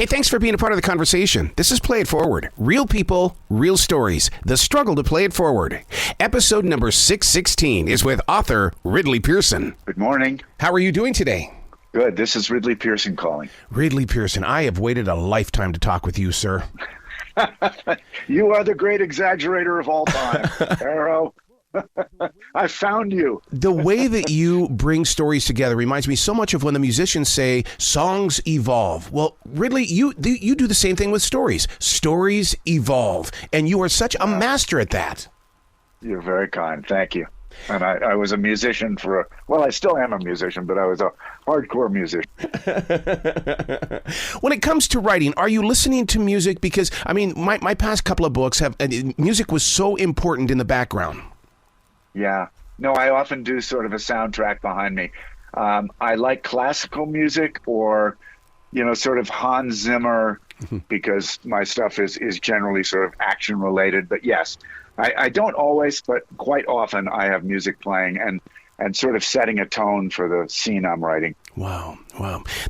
Hey, thanks for being a part of the conversation. This is Play It Forward. Real people, real stories. The struggle to play it forward. Episode number 616 is with author Ridley Pearson. Good morning. How are you doing today? Good. This is Ridley Pearson calling. Ridley Pearson, I have waited a lifetime to talk with you, sir. You are the great exaggerator of all time, Arrow. I found you. The way that you bring stories together reminds me so much of when the musicians say songs evolve. Well, Ridley, you do the same thing with stories. Stories evolve, and you are such a master at that. You're very kind. Thank you. And I was a musician I still am a musician, but I was a hardcore musician. When it comes to writing, are you listening to music? Because, I mean, my past couple of books music was so important in the background. Yeah. No, I often do sort of a soundtrack behind me. I like classical music or, sort of Hans Zimmer, because my stuff is generally sort of action related. But yes, I don't always, but quite often I have music playing and sort of setting a tone for the scene I'm writing. Wow.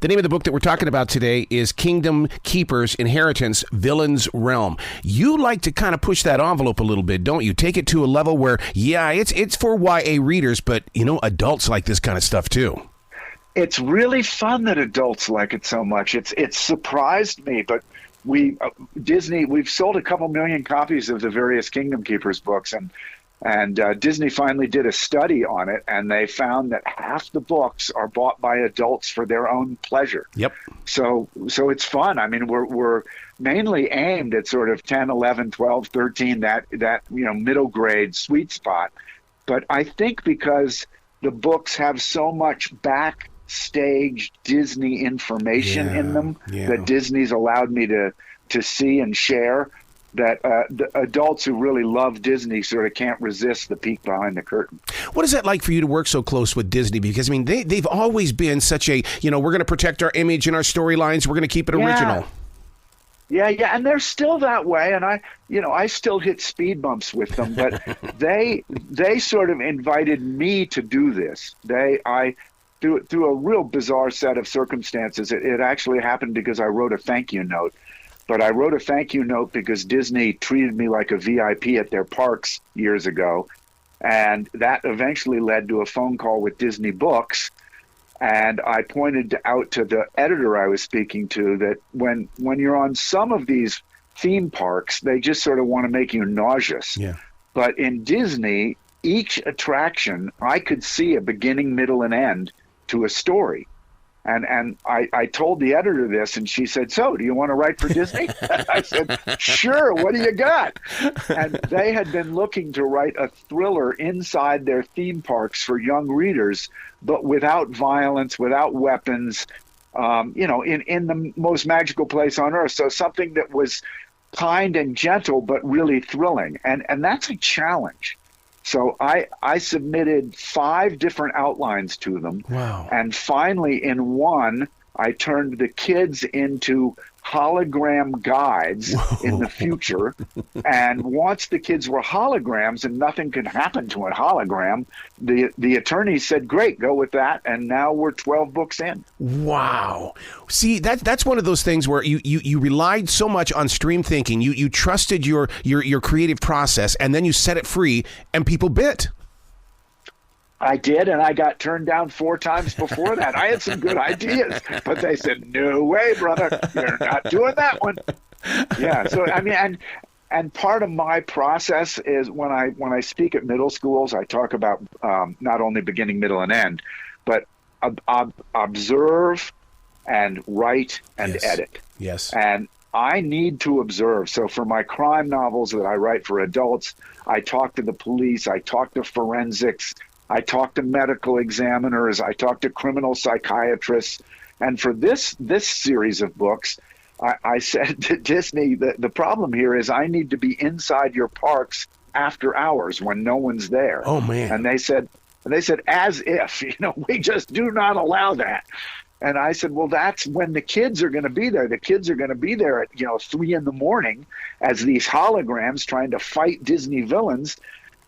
The name of the book that we're talking about today is Kingdom Keeper's Inheritance, Villain's Realm. You like to kind of push that envelope a little bit, don't you? Take it to a level where, it's for YA readers, but, adults like this kind of stuff too. It's really fun that adults like it so much. It's surprised me, but we've sold a couple million copies of the various Kingdom Keepers books, and Disney finally did a study on it, and they found that half the books are bought by adults for their own pleasure. Yep. So it's fun. I mean, we're mainly aimed at sort of 10, 11, 12, 13, that middle grade sweet spot. But I think because the books have so much backstage Disney information in them that Disney's allowed me to see and share, that the adults who really love Disney sort of can't resist the peek behind the curtain. What is that like for you to work so close with Disney? Because, I mean, they've always been such a, we're going to protect our image and our storylines. We're going to keep it original. Yeah, and they're still that way. And I still hit speed bumps with them, but they sort of invited me to do this. Through a real bizarre set of circumstances, it actually happened because I wrote a thank you note. But I wrote a thank you note because Disney treated me like a VIP at their parks years ago. And that eventually led to a phone call with Disney Books. And I pointed out to the editor I was speaking to that when you're on some of these theme parks, they just sort of want to make you nauseous. Yeah. But in Disney, each attraction, I could see a beginning, middle, and end to a story. And I told the editor this, and she said, "So, do you want to write for Disney?" I said, "Sure, what do you got?" And they had been looking to write a thriller inside their theme parks for young readers, but without violence, without weapons, in the most magical place on earth. So something that was kind and gentle, but really thrilling. And that's a challenge. So I submitted 5 different outlines to them. Wow. And finally, in one, I turned the kids into hologram guides in the future. And once the kids were holograms and nothing could happen to a hologram, the attorney said, "Great, go with that." And now we're 12 books in. Wow. See, that's one of those things where you relied so much on stream thinking. You trusted your creative process, and then you set it free, and people bit. I did, and I got turned down 4 times before that. I had some good ideas, but they said, "No way, brother, you're not doing that one." Yeah, so I mean, and part of my process is when I speak at middle schools, I talk about not only beginning, middle, and end, but observe and write and edit. Yes. And I need to observe. So for my crime novels that I write for adults, I talk to the police, I talk to forensics, I talk to medical examiners, I talk to criminal psychiatrists. And for this series of books, I said to Disney, the problem here is I need to be inside your parks after hours when no one's there. Oh, man. And they said, as if, we just do not allow that. And I said, well, that's when the kids are going to be there. The kids are going to be there at, 3 a.m. as these holograms trying to fight Disney villains.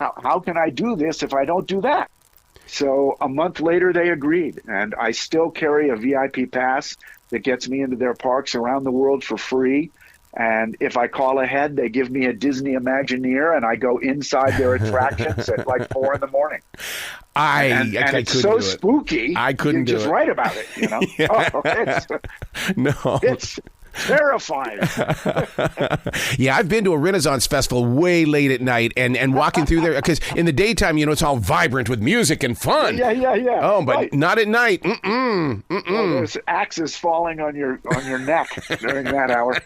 How can I do this if I don't do that? So a month later, they agreed. And I still carry a VIP pass that gets me into their parks around the world for free. And if I call ahead, they give me a Disney Imagineer, and I go inside their attractions at like 4 in the morning. And it's so spooky. I couldn't do it. You just write about it, you know? Yeah. It's terrifying. Yeah, I've been to a Renaissance festival way late at night and walking through there, because in the daytime, you know, it's all vibrant with music and fun. Yeah. Oh, but right. not at night. Well, there's axes falling on your neck during that hour.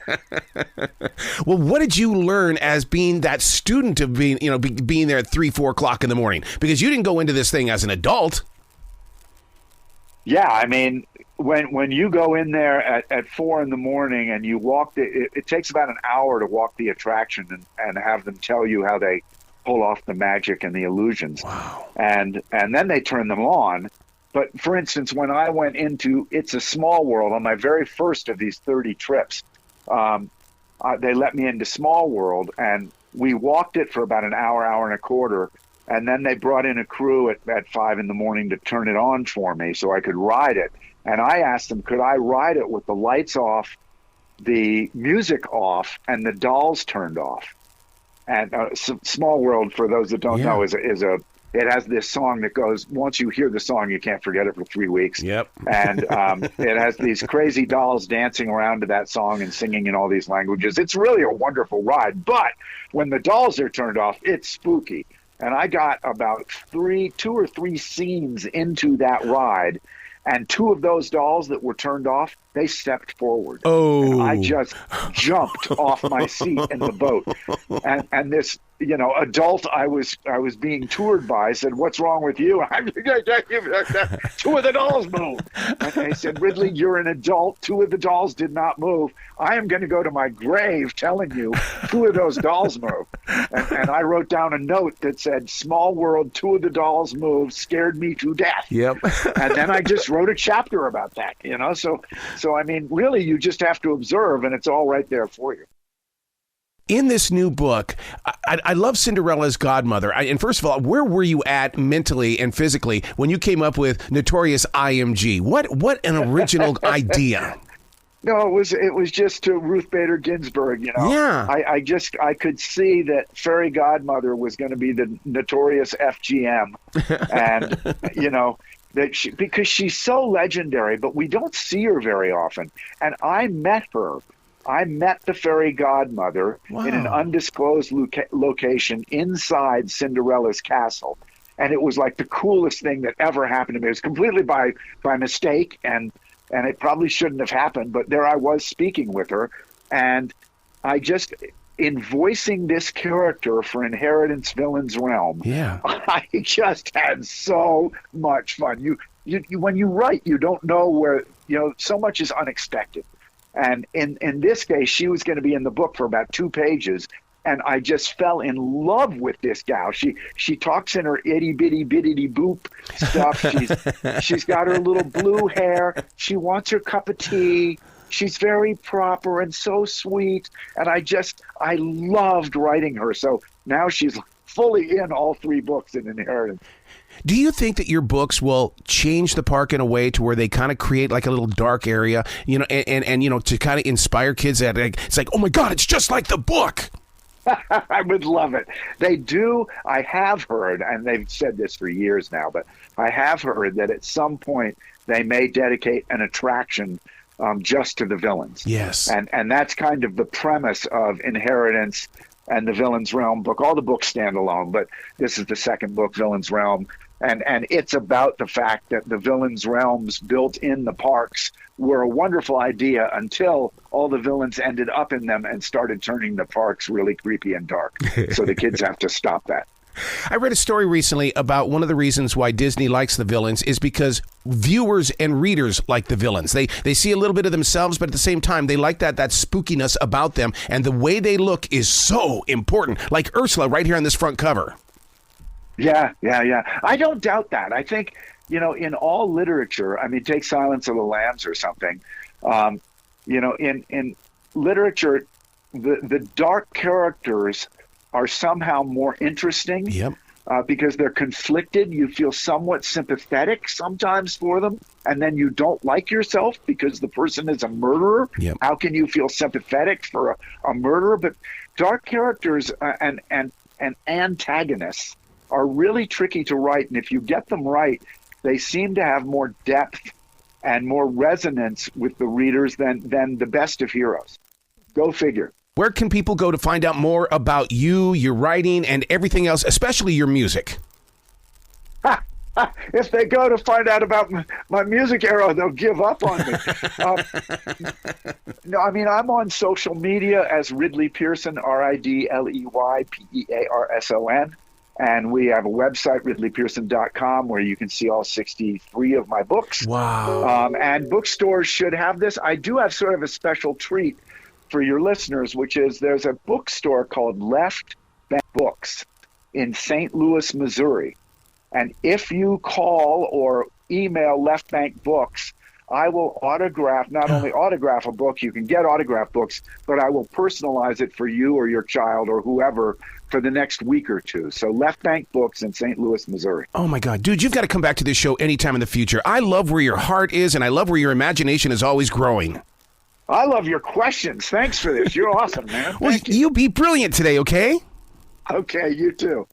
Well, what did you learn as being that student of being, you know, being there at 3, 4 o'clock in the morning? Because you didn't go into this thing as an adult. Yeah, I mean, when you go in there at 4 in the morning and you walk, it takes about an hour to walk the attraction and have them tell you how they pull off the magic and the illusions. Wow. And then they turn them on. But for instance, when I went into It's a Small World on my very first of these 30 trips, they let me into Small World, and we walked it for about an hour, hour and a quarter. And then they brought in a crew at 5 in the morning to turn it on for me so I could ride it. And I asked them, could I ride it with the lights off, the music off, and the dolls turned off? And Small World, for those that don't know, it has this song that goes, once you hear the song, you can't forget it for 3 weeks. Yep. And it has these crazy dolls dancing around to that song and singing in all these languages. It's really a wonderful ride. But when the dolls are turned off, it's spooky. And I got about 2 or 3 scenes into that ride, and 2 of those dolls that were turned off, they stepped forward. Oh. And I just jumped off my seat in the boat. And this, you know, adult I was being toured by said, "What's wrong with you?" And 2 of the dolls moved. And they said, "Ridley, you're an adult. 2 of the dolls did not move. I am going to go to my grave telling you 2 of those dolls moved." And I wrote down a note that said, "Small World, 2 of the dolls moved, scared me to death." Yep. And then I just wrote a chapter about that, you know? So I mean, really, you just have to observe, and it's all right there for you. In this new book, I love Cinderella's godmother. And first of all, where were you at mentally and physically when you came up with Notorious IMG? What an original idea. No, it was just to Ruth Bader Ginsburg, you know. Yeah. I could see that Fairy Godmother was going to be the Notorious FGM, and you know, because she's so legendary, but we don't see her very often. And I met her. I met the Fairy Godmother in an undisclosed location inside Cinderella's castle. And it was like the coolest thing that ever happened to me. It was completely by mistake, and it probably shouldn't have happened. But there I was speaking with her. And I just, in voicing this character for Inheritance Villains Realm, I just had so much fun. You when you write, you don't know where, you know, so much is unexpected. And in this case, she was going to be in the book for about 2 pages. And I just fell in love with this gal. She talks in her itty bitty biddity boop stuff. She's got her little blue hair. She wants her cup of tea. She's very proper and so sweet. And I loved writing her. So now she's fully in all 3 books in Inheritance. Do you think that your books will change the park in a way to where they kind of create like a little dark area, you know, and you know, to kind of inspire kids that it's like, oh my God, it's just like the book? I would love it. They do. I have heard, and they've said this for years now, but I have heard that at some point they may dedicate an attraction just to the villains. Yes. And that's kind of the premise of Inheritance and the Villains Realm book. All the books stand alone, but this is the second book, Villains Realm. And it's about the fact that the villains' realms built in the parks were a wonderful idea until all the villains ended up in them and started turning the parks really creepy and dark. So the kids have to stop that. I read a story recently about one of the reasons why Disney likes the villains is because viewers and readers like the villains. They see a little bit of themselves, but at the same time, they like that spookiness about them. And the way they look is so important. Like Ursula right here on this front cover. Yeah. I don't doubt that. I think, you know, in all literature, I mean, take Silence of the Lambs or something, you know, in literature, the dark characters are somehow more interesting. Yep. because they're conflicted. You feel somewhat sympathetic sometimes for them, and then you don't like yourself because the person is a murderer. Yep. How can you feel sympathetic for a murderer? But dark characters and antagonists are really tricky to write, and if you get them right, they seem to have more depth and more resonance with the readers than the best of heroes. Go figure. Where can people go to find out more about you, your writing, and everything else, especially your music? If they go to find out about my music era, they'll give up on me. No, I mean, I'm on social media as Ridley Pearson, RIDLEYPEARSON. And we have a website, ridleypearson.com, where you can see all 63 of my books. Wow. And bookstores should have this. I do have sort of a special treat for your listeners, which is there's a bookstore called Left Bank Books in St. Louis, Missouri. And if you call or email Left Bank Books, I will not only autograph a book, you can get autograph books, but I will personalize it for you or your child or whoever for the next week or two. So Left Bank Books in St. Louis, Missouri. Oh, my God. Dude, you've got to come back to this show anytime in the future. I love where your heart is, and I love where your imagination is always growing. I love your questions. Thanks for this. You're awesome, man. Well, you be brilliant today, okay? Okay, you too.